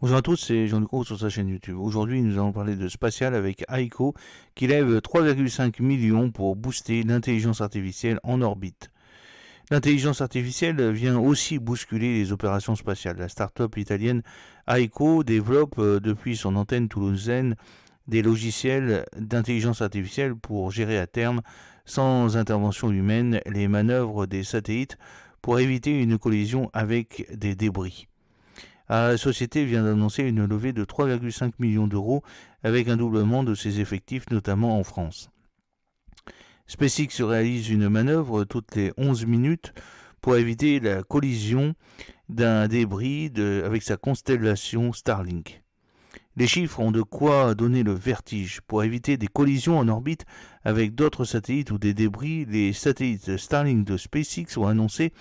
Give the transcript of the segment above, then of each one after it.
Bonjour à tous, c'est Jean-Luc Roux sur sa chaîne YouTube. Aujourd'hui, nous allons parler de spatial avec Aiko qui lève 3,5 millions pour booster l'intelligence artificielle en orbite. L'intelligence artificielle vient aussi bousculer les opérations spatiales. La start-up italienne Aiko développe depuis son antenne toulousaine des logiciels d'intelligence artificielle pour gérer à terme, sans intervention humaine, les manœuvres des satellites pour éviter une collision avec des débris. La société vient d'annoncer une levée de 3,5 millions d'euros avec un doublement de ses effectifs, notamment en France. SpaceX réalise une manœuvre toutes les 11 minutes pour éviter la collision d'un débris avec sa constellation Starlink. Les chiffres ont de quoi donner le vertige. Pour éviter des collisions en orbite avec d'autres satellites ou des débris, les satellites Starlink de SpaceX ont annoncé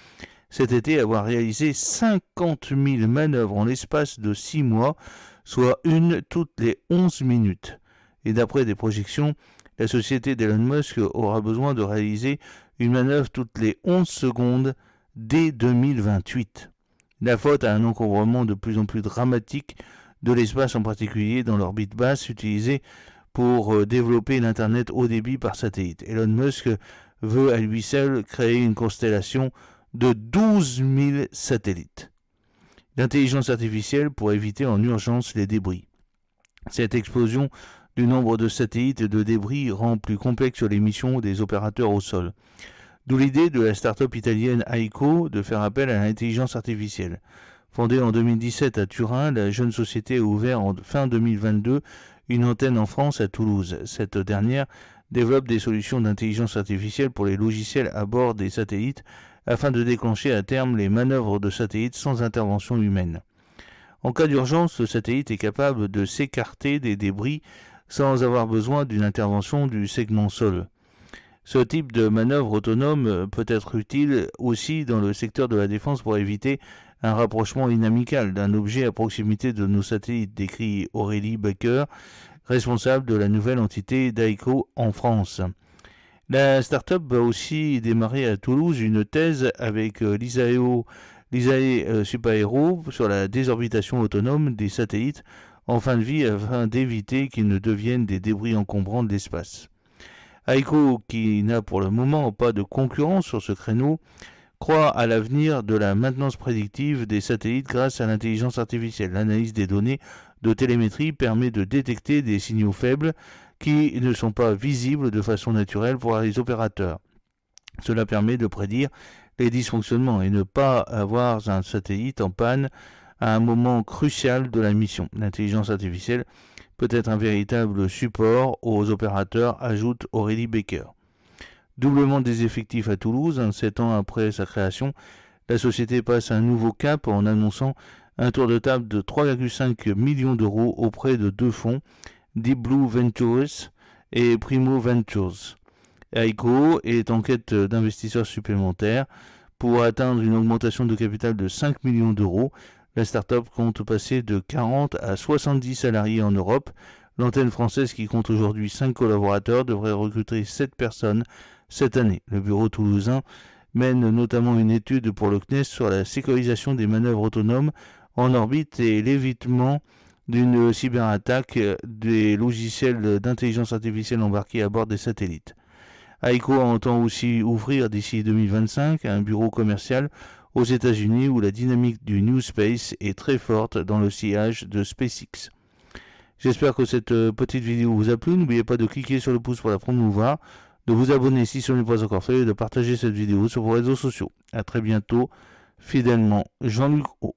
cet été avoir réalisé 50 000 manœuvres en l'espace de 6 mois, soit une toutes les 11 minutes. Et d'après des projections, la société d'Elon Musk aura besoin de réaliser une manœuvre toutes les 11 secondes dès 2028. La faute à un encombrement de plus en plus dramatique de l'espace, en particulier dans l'orbite basse utilisée pour développer l'Internet haut débit par satellite. Elon Musk veut à lui seul créer une constellation de 12 000 satellites. L'intelligence artificielle pour éviter en urgence les débris. Cette explosion du nombre de satellites et de débris rend plus complexe les missions des opérateurs au sol. D'où l'idée de la start-up italienne Aiko de faire appel à l'intelligence artificielle. Fondée en 2017 à Turin, la jeune société a ouvert en fin 2022 une antenne en France à Toulouse. Cette dernière développe des solutions d'intelligence artificielle pour les logiciels à bord des satellites afin de déclencher à terme les manœuvres de satellites sans intervention humaine. En cas d'urgence, le satellite est capable de s'écarter des débris sans avoir besoin d'une intervention du segment sol. Ce type de manœuvre autonome peut être utile aussi dans le secteur de la défense pour éviter un rapprochement inamical d'un objet à proximité de nos satellites, décrit Aurélie Baker, responsable de la nouvelle entité d'Aiko en France. La start-up va aussi démarrer à Toulouse une thèse avec l'ISAE Supaéro sur la désorbitation autonome des satellites en fin de vie afin d'éviter qu'ils ne deviennent des débris encombrants de l'espace. Aiko, qui n'a pour le moment pas de concurrence sur ce créneau, croit à l'avenir de la maintenance prédictive des satellites grâce à l'intelligence artificielle. L'analyse des données de télémétrie permet de détecter des signaux faibles qui ne sont pas visibles de façon naturelle pour les opérateurs. Cela permet de prédire les dysfonctionnements et ne pas avoir un satellite en panne à un moment crucial de la mission. L'intelligence artificielle peut être un véritable support aux opérateurs, ajoute Aurélie Baker. Doublement des effectifs à Toulouse, 7 ans après sa création, la société passe un nouveau cap en annonçant un tour de table de 3,5 millions d'euros auprès de deux fonds, Deep Blue Ventures et Primo Ventures. Aiko est en quête d'investisseurs supplémentaires pour atteindre une augmentation de capital de 5 millions d'euros. La start-up compte passer de 40 à 70 salariés en Europe. L'antenne française, qui compte aujourd'hui 5 collaborateurs, devrait recruter 7 personnes cette année. Le bureau toulousain mène notamment une étude pour le CNES sur la sécurisation des manœuvres autonomes en orbite et l'évitement d'une cyberattaque des logiciels d'intelligence artificielle embarqués à bord des satellites. Aiko entend aussi ouvrir d'ici 2025 un bureau commercial aux États-Unis où la dynamique du New Space est très forte dans le sillage de SpaceX. J'espère que cette petite vidéo vous a plu. N'oubliez pas de cliquer sur le pouce pour la promouvoir, de vous abonner si ce n'est pas encore fait et de partager cette vidéo sur vos réseaux sociaux. A très bientôt, fidèlement, Jean-Luc O.